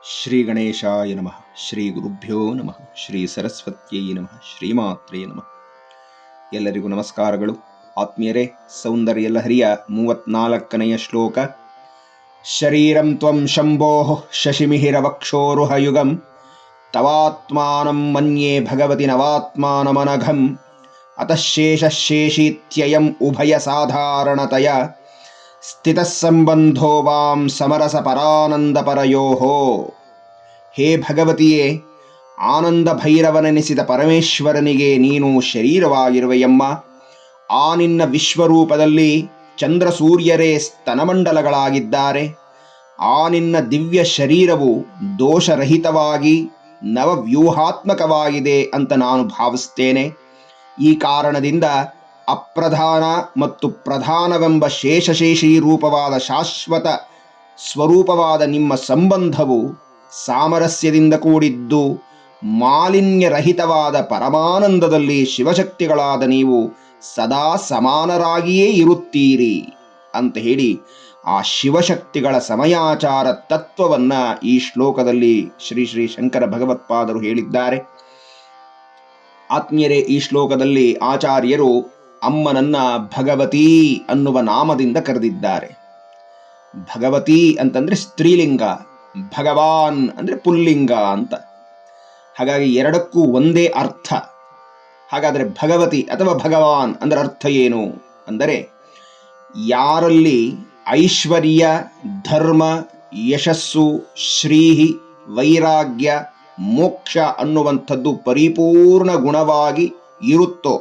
ಶ್ರೀ ಗಣೇಶಾಯ ನಮಃ. ಶ್ರೀ ಗುರುಭ್ಯೋ ನಮಃ. ಶ್ರೀ ಸರಸ್ವತ್ಯೈ ನಮಃ. ಶ್ರೀಮಾತ್ರೇ ನಮಃ. ಎಲ್ಲರಿಗೂ ನಮಸ್ಕಾರಗಳು. ಆತ್ಮೀಯರೇ, ಸೌಂದರ್ಯ ಲಹರಿಯ 34ನೆಯ ಶ್ಲೋಕ. ಶರೀರಂ ತ್ವಂ ಶಂಭೋ ಶಶಿಮಿಹಿರವಕ್ಷೋರುಹಯುಗಂ ತವಾತ್ಮಾನಂ ಮನ್ಯೇ ಭಗವತಿ ನವಾತ್ಮಾನಮನಘಂ ಅತಃ ಶೇಷಶೇಷೀತ್ಯಯಂ ಉಭಯ ಸಾಧಾರಣತಯ ಸ್ಥಿತಃ ಸಂಬಂಧೋ ವಾಂ ಸಮರಸ ಪರಾನಂದಪರಯೋಃ. ಹೇ ಭಗವತಿಯೇ, ಆನಂದ ಭೈರವನೆನಿಸಿದ ಪರಮೇಶ್ವರನಿಗೆ ನೀನು ಶರೀರವಾಗಿರುವೆಯಮ್ಮ. ಆ ನಿನ್ನ ವಿಶ್ವರೂಪದಲ್ಲಿ ಚಂದ್ರ ಸೂರ್ಯರೇ ಸ್ತನಮಂಡಲಗಳಾಗಿದ್ದಾರೆ. ಆ ನಿನ್ನ ದಿವ್ಯ ಶರೀರವು ದೋಷರಹಿತವಾಗಿ ನವವ್ಯೂಹಾತ್ಮಕವಾಗಿದೆ ಅಂತ ನಾನು ಭಾವಿಸ್ತೇನೆ. ಈ ಕಾರಣದಿಂದ ಅಪ್ರಧಾನ ಮತ್ತು ಪ್ರಧಾನವೆಂಬ ಶೇಷಶೇಷಿ ರೂಪವಾದ ಶಾಶ್ವತ ಸ್ವರೂಪವಾದ ನಿಮ್ಮ ಸಂಬಂಧವು ಸಾಮರಸ್ಯದಿಂದ ಕೂಡಿದ್ದು ಮಾಲಿನ್ಯರಹಿತವಾದ ಪರಮಾನಂದದಲ್ಲಿ ಶಿವಶಕ್ತಿಗಳಾದ ನೀವು ಸದಾ ಸಮಾನರಾಗಿಯೇ ಇರುತ್ತೀರಿ ಅಂತ ಹೇಳಿ ಆ ಶಿವಶಕ್ತಿಗಳ ಸಮಯಾಚಾರ ತತ್ವವನ್ನ ಈ ಶ್ಲೋಕದಲ್ಲಿ ಶ್ರೀ ಶ್ರೀ ಶಂಕರ ಭಗವತ್ಪಾದರು ಹೇಳಿದ್ದಾರೆ. ಆತ್ಮೀಯರೇ, ಈ ಶ್ಲೋಕದಲ್ಲಿ ಆಚಾರ್ಯರು ಅಮ್ಮನನ್ನ ಭಗವತಿ ಅನ್ನುವ ನಾಮದಿಂದ ಕರೆದಿದ್ದಾರೆ. ಭಗವತಿ ಅಂತಂದ್ರೆ ಸ್ತ್ರೀಲಿಂಗ, ಭಗವಾನ್ ಅಂದ್ರೆ ಪುಲ್ಲಿಂಗ ಅಂತ. ಹಾಗಾಗಿ ಎರಡಕ್ಕೂ ಒಂದೇ ಅರ್ಥ. ಹಾಗಾದರೆ ಭಗವತಿ ಅಥವಾ ಭಗವಾನ್ ಅಂದ್ರೆ ಅರ್ಥ ಏನು ಅಂದರೆ, ಯಾರಲ್ಲಿ ಐಶ್ವರ್ಯ, ಧರ್ಮ, ಯಶಸ್ಸು, ಶ್ರೀಹಿ, ವೈರಾಗ್ಯ, ಮೋಕ್ಷ ಅನ್ನುವಂಥದ್ದು ಪರಿಪೂರ್ಣ ಗುಣವಾಗಿ ಇರುತ್ತೋ,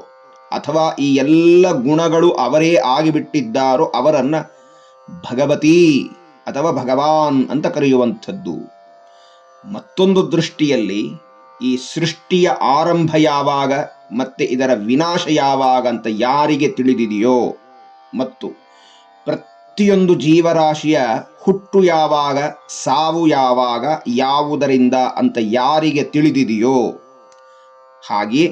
ಅಥವಾ ಈ ಎಲ್ಲ ಗುಣಗಳು ಅವರೇ ಆಗಿಬಿಟ್ಟಿದ್ದಾರೋ ಅವರನ್ನ ಭಗವತಿ ಅಥವಾ ಭಗವಾನ್ ಅಂತ ಕರೆಯುವಂಥದ್ದು. ಮತ್ತೊಂದು ದೃಷ್ಟಿಯಲ್ಲಿ ಈ ಸೃಷ್ಟಿಯ ಆರಂಭ ಯಾವಾಗ ಮತ್ತೆ ಇದರ ವಿನಾಶ ಯಾವಾಗ ಅಂತ ಯಾರಿಗೆ ತಿಳಿದಿದೆಯೋ, ಮತ್ತು ಪ್ರತಿಯೊಂದು ಜೀವರಾಶಿಯ ಹುಟ್ಟು ಯಾವಾಗ, ಸಾವು ಯಾವಾಗ, ಯಾವುದರಿಂದ ಅಂತ ಯಾರಿಗೆ ತಿಳಿದಿದೆಯೋ, ಹಾಗೆ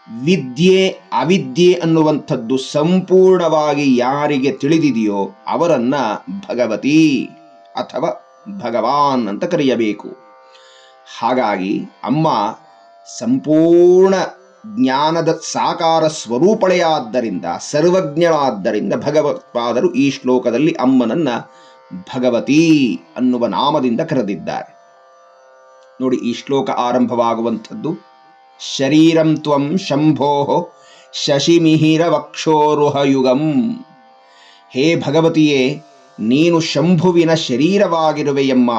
ವಿದ್ಯೆ ಅವಿದ್ಯೆ ಅನ್ನುವಂಥದ್ದು ಸಂಪೂರ್ಣವಾಗಿ ಯಾರಿಗೆ ತಿಳಿದಿದೆಯೋ ಅವರನ್ನ ಭಗವತಿ ಅಥವಾ ಭಗವಾನ್ ಅಂತ ಕರೆಯಬೇಕು. ಹಾಗಾಗಿ ಅಮ್ಮ ಸಂಪೂರ್ಣ ಜ್ಞಾನದ ಸಾಕಾರ ಸ್ವರೂಪಳೆಯಾದ್ದರಿಂದ, ಸರ್ವಜ್ಞಳಾದ್ದರಿಂದ ಭಗವತ್ಪಾದರು ಈ ಶ್ಲೋಕದಲ್ಲಿ ಅಮ್ಮನನ್ನ ಭಗವತಿ ಅನ್ನುವ ನಾಮದಿಂದ ಕರೆದಿದ್ದಾರೆ. ನೋಡಿ, ಈ ಶ್ಲೋಕ ಆರಂಭವಾಗುವಂಥದ್ದು ಶರೀರಂ ತ್ವಂ ಶಂಭೋ ಶಶಿಮಿಹಿರವಕ್ಷೋರುಹಯುಗಂ. ಹೇ ಭಗವತಿಯೇ, ನೀನು ಶಂಭುವಿನ ಶರೀರವಾಗಿರುವೆಯಮ್ಮ.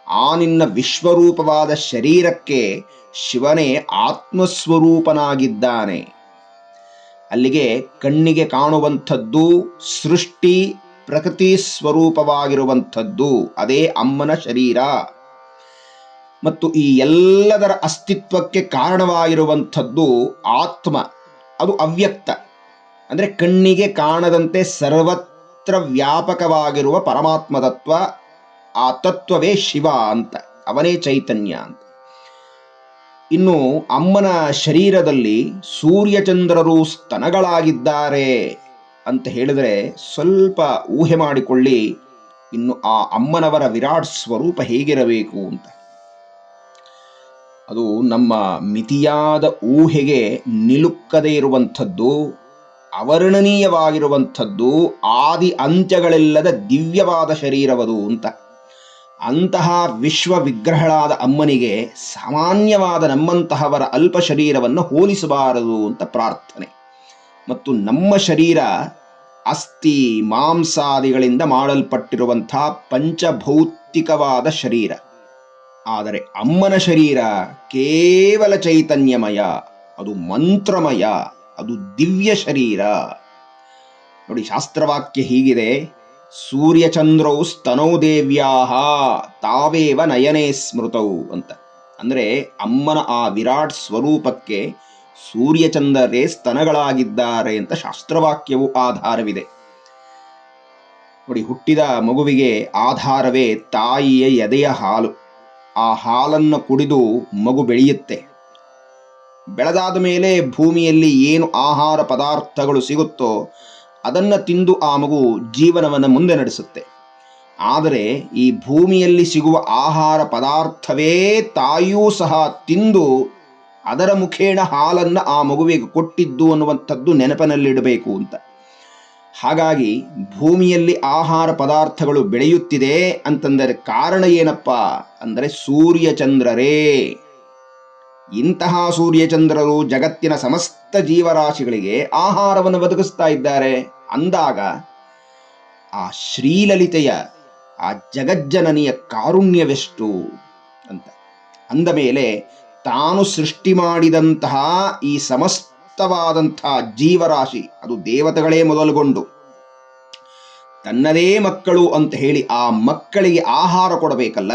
ಆ ನಿನ್ನ ವಿಶ್ವರೂಪವಾದ ಶರೀರಕ್ಕೆ ಶಿವನೇ ಆತ್ಮಸ್ವರೂಪನಾಗಿದ್ದಾನೆ. ಅಲ್ಲಿಗೆ ಕಣ್ಣಿಗೆ ಕಾಣುವಂಥದ್ದು ಸೃಷ್ಟಿ ಪ್ರಕೃತಿ ಸ್ವರೂಪವಾಗಿರುವಂಥದ್ದು ಅದೇ ಅಮ್ಮನ ಶರೀರ. ಮತ್ತು ಈ ಎಲ್ಲದರ ಅಸ್ತಿತ್ವಕ್ಕೆ ಕಾರಣವಾಗಿರುವಂಥದ್ದು ಆತ್ಮ, ಅದು ಅವ್ಯಕ್ತ. ಅಂದರೆ ಕಣ್ಣಿಗೆ ಕಾಣದಂತೆ ಸರ್ವತ್ರ ವ್ಯಾಪಕವಾಗಿರುವ ಪರಮಾತ್ಮ ತತ್ವ. ಆ ತತ್ವವೇ ಶಿವ ಅಂತ, ಅವನೇ ಚೈತನ್ಯ ಅಂತ. ಇನ್ನು ಅಮ್ಮನ ಶರೀರದಲ್ಲಿ ಸೂರ್ಯಚಂದ್ರರು ಸ್ತನಗಳಾಗಿದ್ದಾರೆ ಅಂತ ಹೇಳಿದರೆ ಸ್ವಲ್ಪ ಊಹೆ ಮಾಡಿಕೊಳ್ಳಿ, ಇನ್ನು ಆ ಅಮ್ಮನವರ ವಿರಾಟ್ ಸ್ವರೂಪ ಹೇಗಿರಬೇಕು ಅಂತ. ಅದು ನಮ್ಮ ಮಿತಿಯಾದ ಊಹೆಗೆ ನಿಲುಕದೇ ಇರುವಂಥದ್ದು, ಅವರ್ಣನೀಯವಾಗಿರುವಂಥದ್ದು, ಆದಿ ಅಂತ್ಯಗಳೆಲ್ಲದ ದಿವ್ಯವಾದ ಶರೀರವದು ಅಂತ. ಅಂತಹ ವಿಶ್ವ ವಿಗ್ರಹಳಾದ ಅಮ್ಮನಿಗೆ ಸಾಮಾನ್ಯವಾದ ನಮ್ಮಂತಹವರ ಅಲ್ಪ ಶರೀರವನ್ನು ಹೋಲಿಸಬಾರದು ಅಂತ ಪ್ರಾರ್ಥನೆ. ಮತ್ತು ನಮ್ಮ ಶರೀರ ಅಸ್ಥಿ ಮಾಂಸಾದಿಗಳಿಂದ ಮಾಡಲ್ಪಟ್ಟಿರುವಂತಹ ಪಂಚಭೌತಿಕವಾದ ಶರೀರ. ಆದರೆ ಅಮ್ಮನ ಶರೀರ ಕೇವಲ ಚೈತನ್ಯಮಯ, ಅದು ಮಂತ್ರಮಯ, ಅದು ದಿವ್ಯ ಶರೀರ. ನೋಡಿ, ಶಾಸ್ತ್ರವಾಕ್ಯ ಹೀಗಿದೆ, ಸೂರ್ಯಚಂದ್ರೌ ಸ್ತನೌ ದೇವ್ಯಾಹ ತಾವೇವ ನಯನೇ ಸ್ಮೃತೌ ಅಂತ. ಅಂದರೆ ಅಮ್ಮನ ಆ ವಿರಾಟ್ ಸ್ವರೂಪಕ್ಕೆ ಸೂರ್ಯಚಂದ್ರರೇ ಸ್ತನಗಳಾಗಿದ್ದಾರೆ ಅಂತ ಶಾಸ್ತ್ರವಾಕ್ಯವು ಆಧಾರವಿದೆ. ನೋಡಿ, ಹುಟ್ಟಿದ ಮಗುವಿಗೆ ಆಧಾರವೇ ತಾಯಿಯ ಎದೆಯ ಹಾಲು. ಆ ಹಾಲನ್ನು ಕುಡಿದು ಮಗು ಬೆಳೆಯುತ್ತೆ. ಬೆಳೆದಾದ ಮೇಲೆ ಭೂಮಿಯಲ್ಲಿ ಏನು ಆಹಾರ ಪದಾರ್ಥಗಳು ಸಿಗುತ್ತೋ ಅದನ್ನು ತಿಂದು ಆ ಮಗು ಜೀವನವನ್ನು ಮುಂದೆ ನಡೆಸುತ್ತೆ. ಆದರೆ ಈ ಭೂಮಿಯಲ್ಲಿ ಸಿಗುವ ಆಹಾರ ಪದಾರ್ಥವೇ ತಾಯಿಯೂ ಸಹ ತಿಂದು ಅದರ ಮುಖೇಣ ಹಾಲನ್ನು ಆ ಮಗುವಿಗೆ ಕೊಟ್ಟಿದ್ದು ಅನ್ನುವಂಥದ್ದು ನೆನಪಿನಲ್ಲಿಡಬೇಕು ಅಂತ. ಹಾಗಾಗಿ ಭೂಮಿಯಲ್ಲಿ ಆಹಾರ ಪದಾರ್ಥಗಳು ಬೆಳೆಯುತ್ತಿದೆ ಅಂತಂದರೆ ಕಾರಣ ಏನಪ್ಪ ಅಂದರೆ ಸೂರ್ಯಚಂದ್ರರೇ. ಇಂತಹ ಸೂರ್ಯಚಂದ್ರರು ಜಗತ್ತಿನ ಸಮಸ್ತ ಜೀವರಾಶಿಗಳಿಗೆ ಆಹಾರವನ್ನು ಒದಗಿಸ್ತಾ ಇದ್ದಾರೆ ಅಂದಾಗ ಆ ಶ್ರೀಲಲಿತೆಯ ಆ ಜಗಜ್ಜನನಿಯ ಕಾರುಣ್ಯವೆಷ್ಟು ಅಂತ ಅಂದ ಮೇಲೆ ತಾನು ಸೃಷ್ಟಿ ಮಾಡಿದಂತಹ ಈ ಸಮಸ್ತವಾದಂತಹ ಜೀವರಾಶಿ, ಅದು ದೇವತೆಗಳೇ ಮೊದಲುಗೊಂಡು ತನ್ನದೇ ಮಕ್ಕಳು ಅಂತ ಹೇಳಿ ಆ ಮಕ್ಕಳಿಗೆ ಆಹಾರ ಕೊಡಬೇಕಲ್ಲ.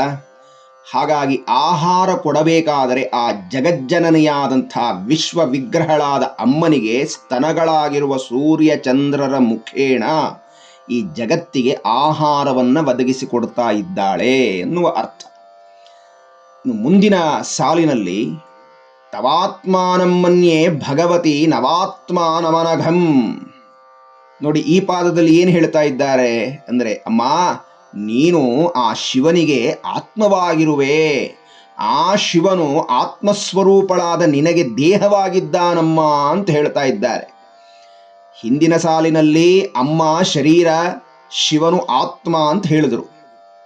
ಹಾಗಾಗಿ ಆಹಾರ ಕೊಡಬೇಕಾದರೆ ಆ ಜಗಜ್ಜನನಿಯಾದಂತಹ ವಿಶ್ವ ವಿಗ್ರಹಳಾದ ಅಮ್ಮನಿಗೆ ಸ್ತನಗಳಾಗಿರುವ ಸೂರ್ಯ ಚಂದ್ರರ ಮುಖೇಣ ಈ ಜಗತ್ತಿಗೆ ಆಹಾರವನ್ನು ಒದಗಿಸಿಕೊಡ್ತಾ ಇದ್ದಾಳೆ ಎನ್ನುವ ಅರ್ಥ. ಮುಂದಿನ ಸಾಲಿನಲ್ಲಿ ತವಾತ್ಮಾನಮ್ಮನ್ಯೇ ಭಗವತಿ ನವಾತ್ಮಾನಮನಘಂ. ನೋಡಿ, ಈ ಪಾದದಲ್ಲಿ ಏನು ಹೇಳ್ತಾ ಇದ್ದಾರೆ ಅಂದರೆ, ಅಮ್ಮ ನೀನು ಆ ಶಿವನಿಗೆ ಆತ್ಮವಾಗಿರುವೆ, ಆ ಶಿವನು ಆತ್ಮಸ್ವರೂಪಳಾದ ನಿನಗೆ ದೇಹವಾಗಿದ್ದಾನಮ್ಮ ಅಂತ ಹೇಳ್ತಾ ಇದ್ದಾರೆ. ಹಿಂದಿನ ಸಾಲಿನಲ್ಲಿ ಅಮ್ಮ ಶರೀರ, ಶಿವನು ಆತ್ಮ ಅಂತ ಹೇಳಿದರು.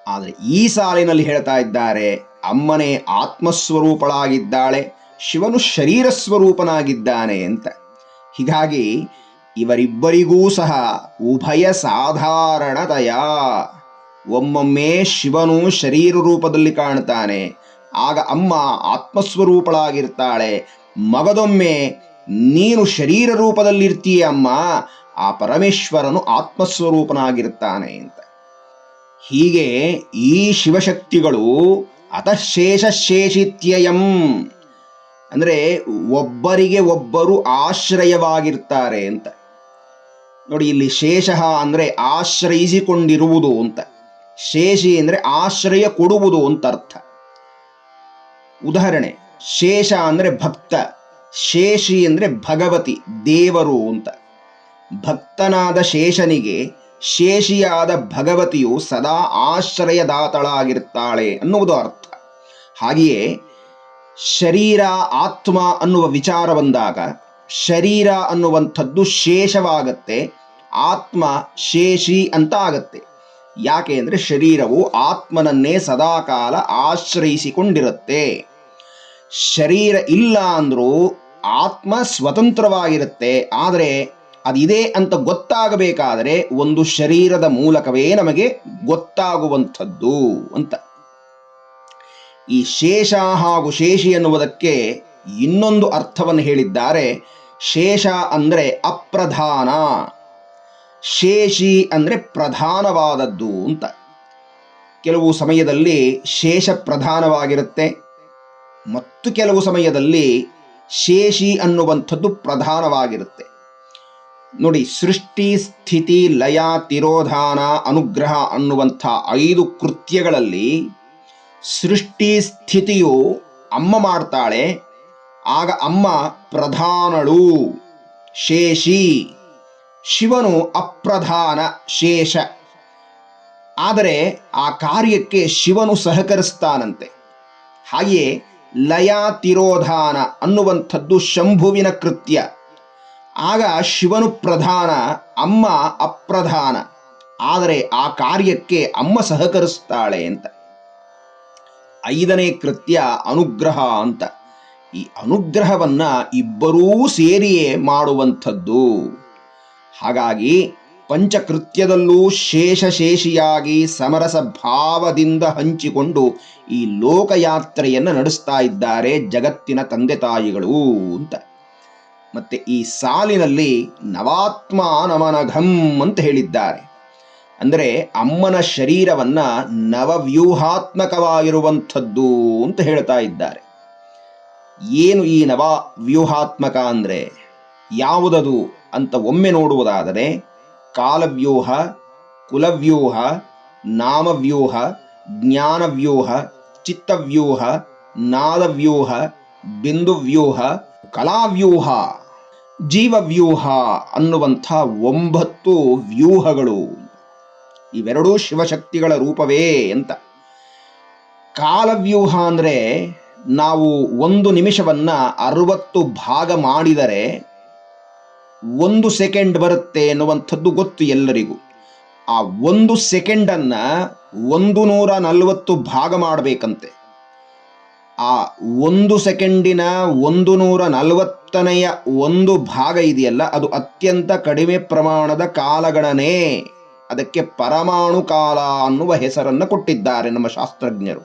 ಆದರೆ ಈ ಸಾಲಿನಲ್ಲಿ ಹೇಳ್ತಾ ಇದ್ದಾರೆ ಅಮ್ಮನೇ ಆತ್ಮಸ್ವರೂಪಳಾಗಿದ್ದಾಳೆ, ಶಿವನು ಶರೀರ ಸ್ವರೂಪನಾಗಿದ್ದಾನೆ ಅಂತ. ಹೀಗಾಗಿ ಇವರಿಬ್ಬರಿಗೂ ಸಹ ಉಭಯ ಸಾಧಾರಣತೆಯ, ಒಮ್ಮೊಮ್ಮೆ ಶಿವನು ಶರೀರ ರೂಪದಲ್ಲಿ ಕಾಣ್ತಾನೆ, ಆಗ ಅಮ್ಮ ಆತ್ಮಸ್ವರೂಪಳಾಗಿರ್ತಾಳೆ. ಮಗದೊಮ್ಮೆ ನೀನು ಶರೀರ ರೂಪದಲ್ಲಿರ್ತೀಯ ಅಮ್ಮ, ಆ ಪರಮೇಶ್ವರನು ಆತ್ಮಸ್ವರೂಪನಾಗಿರ್ತಾನೆ ಅಂತ. ಹೀಗೆ ಈ ಶಿವಶಕ್ತಿಗಳು ಅತಃಶೇಷ ಶೇಷಿತ್ಯಯಂ ಅಂದರೆ ಒಬ್ಬರಿಗೆ ಒಬ್ಬರು ಆಶ್ರಯವಾಗಿರ್ತಾರೆ ಅಂತ. ನೋಡಿ, ಇಲ್ಲಿ ಶೇಷ ಅಂದರೆ ಆಶ್ರಯಿಸಿಕೊಂಡಿರುವುದು ಅಂತ, ಶೇಷಿ ಅಂದರೆ ಆಶ್ರಯ ಕೊಡುವುದು ಅಂತ ಅರ್ಥ. ಉದಾಹರಣೆ, ಶೇಷ ಅಂದರೆ ಭಕ್ತ, ಶೇಷಿ ಅಂದರೆ ಭಗವತಿ ದೇವರು ಅಂತ. ಭಕ್ತನಾದ ಶೇಷನಿಗೆ ಶೇಷಿಯಾದ ಭಗವತಿಯು ಸದಾ ಆಶ್ರಯದಾತಳಾಗಿರ್ತಾಳೆ ಅನ್ನುವುದು ಅರ್ಥ. ಹಾಗೆಯೇ ಶರೀರ ಆತ್ಮ ಅನ್ನುವ ವಿಚಾರ ಬಂದಾಗ ಶರೀರ ಅನ್ನುವಂಥದ್ದು ಶೇಷವಾಗತ್ತೆ, ಆತ್ಮ ಶೇಷಿ ಅಂತ ಆಗತ್ತೆ. ಯಾಕೆ ಅಂದರೆ ಶರೀರವು ಆತ್ಮನನ್ನೇ ಸದಾಕಾಲ ಆಶ್ರಯಿಸಿಕೊಂಡಿರುತ್ತೆ. ಶರೀರ ಇಲ್ಲ ಅಂದರೂ ಆತ್ಮ ಸ್ವತಂತ್ರವಾಗಿರುತ್ತೆ. ಆದರೆ ಅದಿದೆ ಅಂತ ಗೊತ್ತಾಗಬೇಕಾದರೆ ಒಂದು ಶರೀರದ ಮೂಲಕವೇ ನಮಗೆ ಗೊತ್ತಾಗುವಂಥದ್ದು ಅಂತ. ಈ ಶೇಷ ಹಾಗೂ ಶೇಷಿ ಎನ್ನುವುದಕ್ಕೆ ಇನ್ನೊಂದು ಅರ್ಥವನ್ನು ಹೇಳಿದ್ದಾರೆ. ಶೇಷ ಅಂದರೆ ಅಪ್ರಧಾನ, ಶೇಷಿ ಅಂದರೆ ಪ್ರಧಾನವಾದದ್ದು ಅಂತ. ಕೆಲವು ಸಮಯದಲ್ಲಿ ಶೇಷ ಪ್ರಧಾನವಾಗಿರುತ್ತೆ ಮತ್ತು ಕೆಲವು ಸಮಯದಲ್ಲಿ ಶೇಷಿ ಅನ್ನುವಂಥದ್ದು ಪ್ರಧಾನವಾಗಿರುತ್ತೆ. ನೋಡಿ, ಸೃಷ್ಟಿ ಸ್ಥಿತಿ ಲಯ ತಿರೋಧಾನ ಅನುಗ್ರಹ ಅನ್ನುವಂಥ 5 ಕೃತ್ಯಗಳಲ್ಲಿ ಸೃಷ್ಟಿ ಸ್ಥಿತಿಯು ಅಮ್ಮ ಮಾಡ್ತಾಳೆ, ಆಗ ಅಮ್ಮ ಪ್ರಧಾನಳು ಶೇಷಿ. ಶಿವನು ಅಪ್ರಧಾನ ಶೇಷ, ಆದರೆ ಆ ಕಾರ್ಯಕ್ಕೆ ಶಿವನು ಸಹಕರಿಸ್ತಾನಂತೆ. ಹಾಗೆಯೇ ಲಯ ತಿರೋಧಾನ ಅನ್ನುವಂಥದ್ದು ಶಂಭುವಿನ ಕೃತ್ಯ, ಆಗ ಶಿವನು ಪ್ರಧಾನ, ಅಮ್ಮ ಅಪ್ರಧಾನ, ಆದರೆ ಆ ಕಾರ್ಯಕ್ಕೆ ಅಮ್ಮ ಸಹಕರಿಸ್ತಾಳೆ ಅಂತ. 5ನೇ ಕೃತ್ಯ ಅನುಗ್ರಹ ಅಂತ. ಈ ಅನುಗ್ರಹವನ್ನ ಇಬ್ಬರೂ ಸೇರಿಯೇ ಮಾಡುವಂಥದ್ದು. ಹಾಗಾಗಿ ಪಂಚಕೃತ್ಯದಲ್ಲೂ ಶೇಷಶೇಷಿಯಾಗಿ ಸಮರಸ ಭಾವದಿಂದ ಹಂಚಿಕೊಂಡು ಈ ಲೋಕಯಾತ್ರೆಯನ್ನು ನಡೆಸ್ತಾ ಇದ್ದಾರೆ ಜಗತ್ತಿನ ತಂದೆ ತಾಯಿಗಳು ಅಂತ. ಮತ್ತೆ ಈ ಸಾಲಿನಲ್ಲಿ ನವಾತ್ಮಾನಮನಘಂ ಅಂತ ಹೇಳಿದ್ದಾರೆ. ಅಂದರೆ ಅಮ್ಮನ ಶರೀರವನ್ನ ನವವ್ಯೂಹಾತ್ಮಕವಾಗಿರುವಂಥದ್ದು ಅಂತ ಹೇಳ್ತಾ ಇದ್ದಾರೆ. ಏನು ಈ ನವವ್ಯೂಹಾತ್ಮಕ ಅಂದರೆ ಯಾವುದದು ಅಂತ ಒಮ್ಮೆ ನೋಡುವುದಾದರೆ ಕಾಲವ್ಯೂಹ, ಕುಲವ್ಯೂಹ, ನಾಮವ್ಯೂಹ, ಜ್ಞಾನವ್ಯೂಹ, ಚಿತ್ತವ್ಯೂಹ, ನಾದವ್ಯೂಹ, ಬಿಂದುವ್ಯೂಹ, ಕಲಾವ್ಯೂಹ, ಜೀವವ್ಯೂಹ ಅನ್ನುವಂಥ 9 ವ್ಯೂಹಗಳು. ಇವೆರಡೂ ಶಿವಶಕ್ತಿಗಳ ರೂಪವೇ ಅಂತ. ಕಾಲವ್ಯೂಹ ಅಂದರೆ ನಾವು 1 ನಿಮಿಷವನ್ನ 60 ಭಾಗ ಮಾಡಿದರೆ 1 ಸೆಕೆಂಡ್ ಬರುತ್ತೆ ಎನ್ನುವಂಥದ್ದು ಗೊತ್ತು ಎಲ್ಲರಿಗೂ. ಆ 1 ಸೆಕೆಂಡನ್ನು 140 ಭಾಗ ಮಾಡಬೇಕಂತೆ. ಆ 1 ಸೆಕೆಂಡಿನ 140ನೆಯ 1 ಭಾಗ ಇದೆಯಲ್ಲ, ಅದು ಅತ್ಯಂತ ಕಡಿಮೆ ಪ್ರಮಾಣದ ಕಾಲಗಣನೆ. ಅದಕ್ಕೆ ಪರಮಾಣು ಕಾಲ ಅನ್ನುವ ಹೆಸರನ್ನು ಕೊಟ್ಟಿದ್ದಾರೆ ನಮ್ಮ ಶಾಸ್ತ್ರಜ್ಞರು.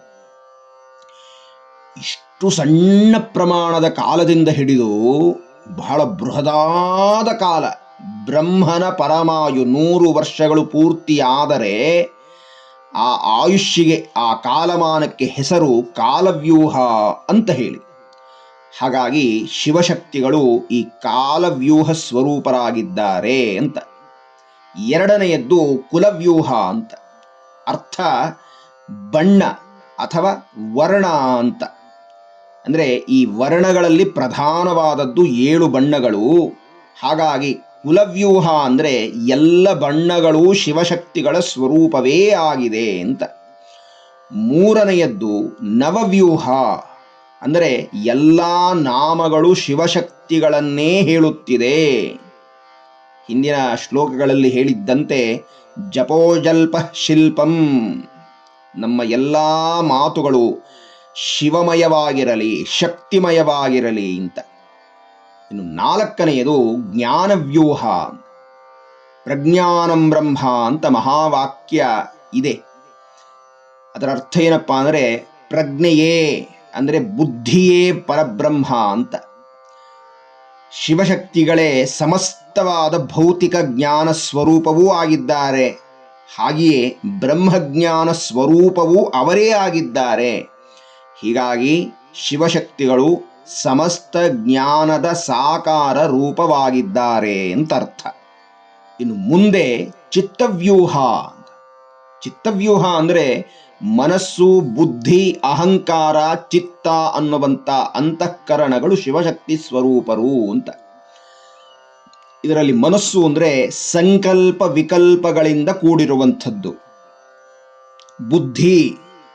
ಇಷ್ಟು ಸಣ್ಣ ಪ್ರಮಾಣದ ಕಾಲದಿಂದ ಹಿಡಿದು ಬಹಳ ಬೃಹದಾದ ಕಾಲ, ಬ್ರಹ್ಮನ ಪರಮಾಯು 100 ವರ್ಷಗಳು ಪೂರ್ತಿಯಾದರೆ ಆ ಆಯುಷ್ಯಿಗೆ, ಆ ಕಾಲಮಾನಕ್ಕೆ ಹೆಸರು ಕಾಲವ್ಯೂಹ ಅಂತ ಹೇಳಿ. ಹಾಗಾಗಿ ಶಿವಶಕ್ತಿಗಳು ಈ ಕಾಲವ್ಯೂಹ ಸ್ವರೂಪರಾಗಿದ್ದಾರೆ ಅಂತ. ಎರಡನೆಯದ್ದು ಕುಲವ್ಯೂಹ ಅಂತ. ಅರ್ಥ ಬಣ್ಣ ಅಥವಾ ವರ್ಣ ಅಂತ. ಅಂದರೆ ಈ ವರ್ಣಗಳಲ್ಲಿ ಪ್ರಧಾನವಾದದ್ದು 7 ಬಣ್ಣಗಳು. ಹಾಗಾಗಿ ಕುಲವ್ಯೂಹ ಅಂದರೆ ಎಲ್ಲ ಬಣ್ಣಗಳೂ ಶಿವಶಕ್ತಿಗಳ ಸ್ವರೂಪವೇ ಆಗಿದೆ ಅಂತ. ಮೂರನೆಯದ್ದು ನವವ್ಯೂಹ ಅಂದರೆ ಎಲ್ಲ ನಾಮಗಳು ಶಿವಶಕ್ತಿಗಳನ್ನೇ ಹೇಳುತ್ತಿದೆ. ಹಿಂದಿನ ಶ್ಲೋಕಗಳಲ್ಲಿ ಹೇಳಿದ್ದಂತೆ ಜಪೋಜಲ್ಪ ಶಿಲ್ಪಂ, ನಮ್ಮ ಎಲ್ಲ ಮಾತುಗಳು ಶಿವಮಯವಾಗಿರಲಿ, ಶಕ್ತಿಮಯವಾಗಿರಲಿ ಅಂತ. ಇನ್ನು 4ನೆಯದು ಜ್ಞಾನವ್ಯೂಹ. ಪ್ರಜ್ಞಾನಂ ಬ್ರಹ್ಮ ಅಂತ ಮಹಾವಾಕ್ಯ ಇದೆ. ಅದರ ಅರ್ಥ ಏನಪ್ಪಾ ಅಂದರೆ ಪ್ರಜ್ಞೆಯೇ ಅಂದರೆ ಬುದ್ಧಿಯೇ ಪರಬ್ರಹ್ಮ ಅಂತ. ಶಿವಶಕ್ತಿಗಳೇ ಸಮಸ್ತವಾದ ಭೌತಿಕ ಜ್ಞಾನ ಸ್ವರೂಪವೂ ಆಗಿದ್ದಾರೆ. ಹಾಗೆಯೇ ಬ್ರಹ್ಮಜ್ಞಾನ ಸ್ವರೂಪವೂ ಅವರೇ ಆಗಿದ್ದಾರೆ. ಹೀಗಾಗಿ ಶಿವಶಕ್ತಿಗಳು ಸಮಸ್ತ ಜ್ಞಾನದ ಸಾಕಾರ ರೂಪವಾಗಿದ್ದಾರೆ ಅಂತ ಅರ್ಥ. ಇನ್ನು ಮುಂದೆ ಚಿತ್ತವ್ಯೂಹ. ಚಿತ್ತವ್ಯೂಹ ಅಂದರೆ ಮನಸ್ಸು, ಬುದ್ಧಿ, ಅಹಂಕಾರ, ಚಿತ್ತ ಅನ್ನುವಂಥ ಅಂತಃಕರಣಗಳು ಶಿವಶಕ್ತಿ ಸ್ವರೂಪರು ಅಂತ. ಇದರಲ್ಲಿ ಮನಸ್ಸು ಅಂದರೆ ಸಂಕಲ್ಪ ವಿಕಲ್ಪಗಳಿಂದ ಕೂಡಿರುವಂಥದ್ದು. ಬುದ್ಧಿ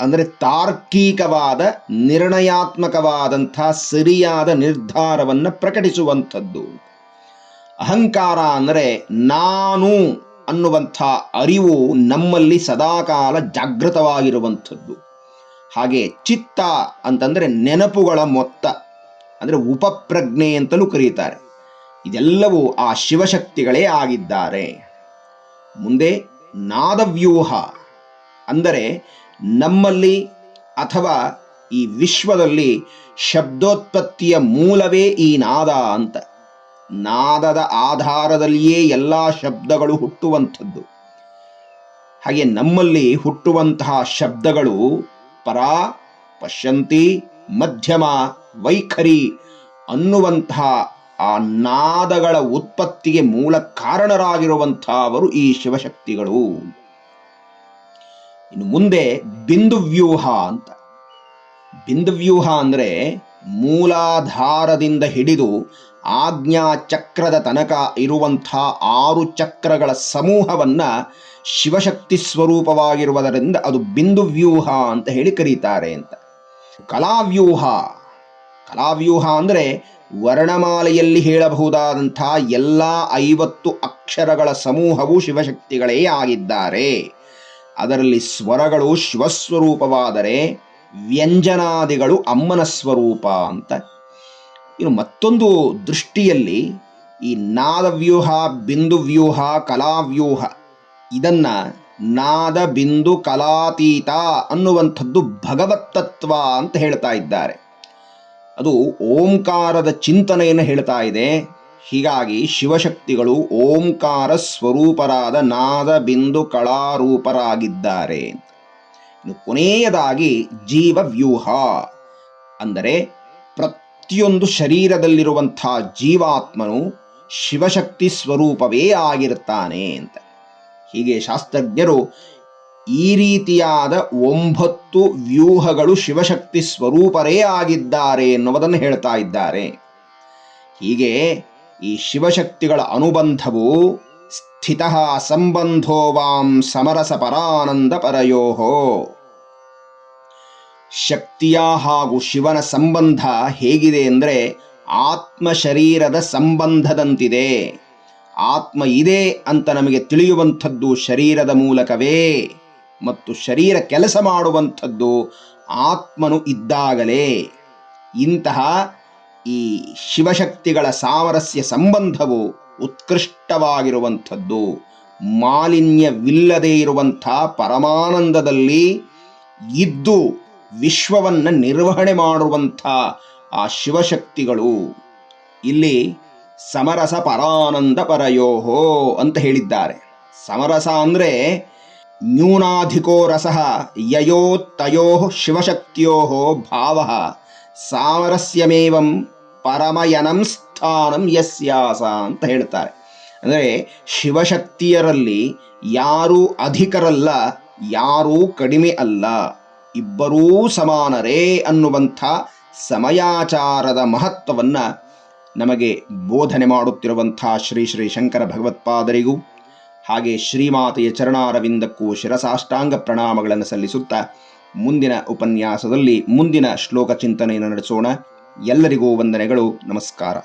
ಅಂದರೆ ತಾರ್ಕಿಕವಾದ ನಿರ್ಣಯಾತ್ಮಕವಾದಂಥ ಸರಿಯಾದ ನಿರ್ಧಾರವನ್ನು ಪ್ರಕಟಿಸುವಂಥದ್ದು. ಅಹಂಕಾರ ಅಂದರೆ ನಾನು ಅನ್ನುವಂಥ ಅರಿವು ನಮ್ಮಲ್ಲಿ ಸದಾಕಾಲ ಜಾಗೃತವಾಗಿರುವಂಥದ್ದು. ಹಾಗೆ ಚಿತ್ತ ಅಂತಂದರೆ ನೆನಪುಗಳ ಮೊತ್ತ, ಅಂದರೆ ಉಪಪ್ರಜ್ಞೆ ಅಂತಲೂ ಕರೀತಾರೆ. ಇದೆಲ್ಲವೂ ಆ ಶಿವಶಕ್ತಿಗಳೇ ಆಗಿದ್ದಾರೆ. ಮುಂದೆ ನಾದವ್ಯೂಹ ಅಂದರೆ ನಮ್ಮಲ್ಲಿ ಅಥವಾ ಈ ವಿಶ್ವದಲ್ಲಿ ಶಬ್ದೋತ್ಪತ್ತಿಯ ಮೂಲವೇ ಈ ನಾದ ಅಂತ. ನಾದದ ಆಧಾರದಲ್ಲಿಯೇ ಎಲ್ಲ ಶಬ್ದಗಳು ಹುಟ್ಟುವಂಥದ್ದು. ಹಾಗೆ ನಮ್ಮಲ್ಲಿ ಹುಟ್ಟುವಂತಹ ಶಬ್ದಗಳು ಪರ, ಪಶ್ಯಂತಿ, ಮಧ್ಯಮ, ವೈಖರಿ ಅನ್ನುವಂತಹ ಆ ನಾದಗಳ ಉತ್ಪತ್ತಿಗೆ ಮೂಲ ಕಾರಣರಾಗಿರುವಂಥವರು ಈ ಶಿವಶಕ್ತಿಗಳು. ಇನ್ನು ಮುಂದೆ ಬಿಂದುವ್ಯೂಹ ಅಂತ. ಬಿಂದುವ್ಯೂಹ ಅಂದರೆ ಮೂಲಾಧಾರದಿಂದ ಹಿಡಿದು ಆಜ್ಞಾ ಚಕ್ರದ ತನಕ ಇರುವಂಥ 6 ಚಕ್ರಗಳ ಸಮೂಹವನ್ನು ಶಿವಶಕ್ತಿ ಸ್ವರೂಪವಾಗಿರುವುದರಿಂದ ಅದು ಬಿಂದುವ್ಯೂಹ ಅಂತ ಹೇಳಿ ಕರೀತಾರೆ ಅಂತ. ಕಲಾವ್ಯೂಹ. ಕಲಾವ್ಯೂಹ ಅಂದರೆ ವರ್ಣಮಾಲೆಯಲ್ಲಿ ಹೇಳಬಹುದಾದಂಥ ಎಲ್ಲ 50 ಅಕ್ಷರಗಳ ಸಮೂಹವು ಶಿವಶಕ್ತಿಗಳೇ ಆಗಿದ್ದಾರೆ. ಅದರಲ್ಲಿ ಸ್ವರಗಳು ಶಿವಸ್ವರೂಪವಾದರೆ ವ್ಯಂಜನಾದಿಗಳು ಅಮ್ಮನ ಸ್ವರೂಪ ಅಂತ. ಇನ್ನು ಮತ್ತೊಂದು ದೃಷ್ಟಿಯಲ್ಲಿ ಈ ನಾದವ್ಯೂಹ, ಬಿಂದುವ್ಯೂಹ, ಕಲಾವ್ಯೂಹ ಇದನ್ನ ನಾದ ಬಿಂದು ಕಲಾತೀತ ಅನ್ನುವಂಥದ್ದು ಭಗವತ್ತತ್ವ ಅಂತ ಹೇಳ್ತಾ ಇದ್ದಾರೆ. ಅದು ಓಂಕಾರದ ಚಿಂತನೆಯನ್ನು ಹೇಳ್ತಾ ಇದೆ. ಹೀಗಾಗಿ ಶಿವಶಕ್ತಿಗಳು ಓಂಕಾರ ಸ್ವರೂಪರಾದ ನಾದ ಬಿಂದು ಕಳಾರೂಪರಾಗಿದ್ದಾರೆ. ಇನ್ನು ಕೊನೆಯದಾಗಿ ಜೀವವ್ಯೂಹ ಅಂದರೆ ಪ್ರತಿಯೊಂದು ಶರೀರದಲ್ಲಿರುವಂಥ ಜೀವಾತ್ಮನು ಶಿವಶಕ್ತಿ ಸ್ವರೂಪವೇ ಆಗಿರುತ್ತಾನೆ ಅಂತ. ಹೀಗೆ ಶಾಸ್ತ್ರಜ್ಞರು ಈ ರೀತಿಯಾದ 9 ವ್ಯೂಹಗಳು ಶಿವಶಕ್ತಿ ಸ್ವರೂಪರೇ ಆಗಿದ್ದಾರೆ ಎನ್ನುವುದನ್ನು ಹೇಳ್ತಾ ಇದ್ದಾರೆ. ಹೀಗೆ ಈ ಶಿವಶಕ್ತಿಗಳ ಅನುಬಂಧವು ಸ್ಥಿತಃ ಸಂಬಂಧೋ ವಾಂ ಸಮರಸ ಪರಾನಂದ ಪರಯೋಹೋ. ಶಕ್ತಿಯ ಹಾಗೂ ಶಿವನ ಸಂಬಂಧ ಹೇಗಿದೆ ಅಂದರೆ ಆತ್ಮ ಶರೀರದ ಸಂಬಂಧದಂತಿದೆ. ಆತ್ಮ ಇದೆ ಅಂತ ನಮಗೆ ತಿಳಿಯುವಂಥದ್ದು ಶರೀರದ ಮೂಲಕವೇ, ಮತ್ತು ಶರೀರ ಕೆಲಸ ಮಾಡುವಂಥದ್ದು ಆತ್ಮನು ಇದ್ದಾಗಲೇ. ಇಂತಹ ಈ ಶಿವಶಕ್ತಿಗಳ ಸಾಮರಸ್ಯ ಸಂಬಂಧವು ಉತ್ಕೃಷ್ಟವಾಗಿರುವಂಥದ್ದು. ಮಾಲಿನ್ಯವಿಲ್ಲದೆ ಇರುವಂಥ ಪರಮಾನಂದದಲ್ಲಿ ಇದ್ದು ವಿಶ್ವವನ್ನು ನಿರ್ವಹಣೆ ಮಾಡುವಂಥ ಆ ಶಿವಶಕ್ತಿಗಳು ಇಲ್ಲಿ ಸಮರಸ ಪರಾನಂದ ಪರಯೋಹೋ ಅಂತ ಹೇಳಿದ್ದಾರೆ. ಸಮರಸ ಅಂದರೆ ನ್ಯೂನಾಧಿಕೋ ರಸಃ ಯಯೋ ತಯೋ ಶಿವಶಕ್ತಿಯೋ ಭಾವ ಸಾಮರಸ್ಯಮೇವಂ ಪರಮಯನಂ ಸ್ಥಾನಂ ಯಸ್ಯಾಸ ಅಂತ ಹೇಳ್ತಾರೆ. ಅಂದರೆ ಶಿವಶಕ್ತಿಯರಲ್ಲಿ ಯಾರೂ ಅಧಿಕರಲ್ಲ, ಯಾರೂ ಕಡಿಮೆ ಅಲ್ಲ, ಇಬ್ಬರೂ ಸಮಾನರೇ ಅನ್ನುವಂಥ ಸಮಯಾಚಾರದ ಮಹತ್ವವನ್ನು ನಮಗೆ ಬೋಧನೆ ಮಾಡುತ್ತಿರುವಂಥ ಶ್ರೀ ಶ್ರೀ ಶಂಕರ ಭಗವತ್ಪಾದರಿಗೂ ಹಾಗೆ ಶ್ರೀಮಾತೆಯ ಚರಣಾರವಿಂದಕ್ಕೂ ಶಿರಸಾಷ್ಟಾಂಗ ಪ್ರಣಾಮಗಳನ್ನು ಸಲ್ಲಿಸುತ್ತಾ ಮುಂದಿನ ಉಪನ್ಯಾಸದಲ್ಲಿ ಮುಂದಿನ ಶ್ಲೋಕ ಚಿಂತನೆಯನ್ನು ನಡೆಸೋಣ. ಎಲ್ಲರಿಗೂ ವಂದನೆಗಳು. ನಮಸ್ಕಾರ.